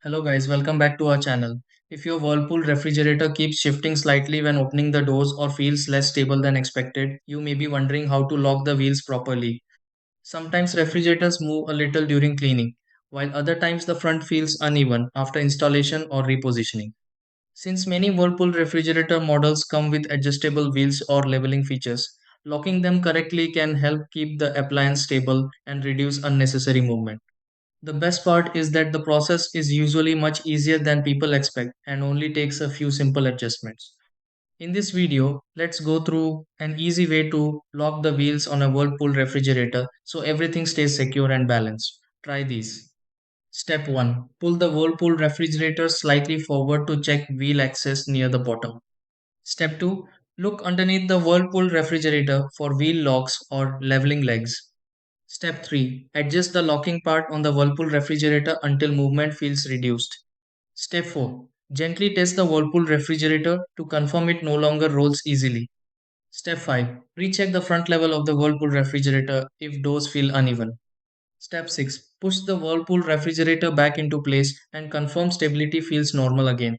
Hello guys, welcome back to our channel. If your Whirlpool refrigerator keeps shifting slightly when opening the doors or feels less stable than expected, you may be wondering how to lock the wheels properly. Sometimes refrigerators move a little during cleaning, while other times the front feels uneven after installation or repositioning. Since many Whirlpool refrigerator models come with adjustable wheels or leveling features, locking them correctly can help keep the appliance stable and reduce unnecessary movement. The best part is that the process is usually much easier than people expect and only takes a few simple adjustments. In this video, let's go through an easy way to lock the wheels on a Whirlpool refrigerator so everything stays secure and balanced. Try these. Step 1. Pull the Whirlpool refrigerator slightly forward to check wheel access near the bottom. Step 2. Look underneath the Whirlpool refrigerator for wheel locks or leveling legs. Step 3. Adjust the locking part on the Whirlpool refrigerator until movement feels reduced. Step 4. Gently test the Whirlpool refrigerator to confirm it no longer rolls easily. Step 5. Recheck the front level of the Whirlpool refrigerator if doors feel uneven. Step 6. Push the Whirlpool refrigerator back into place and confirm stability feels normal again.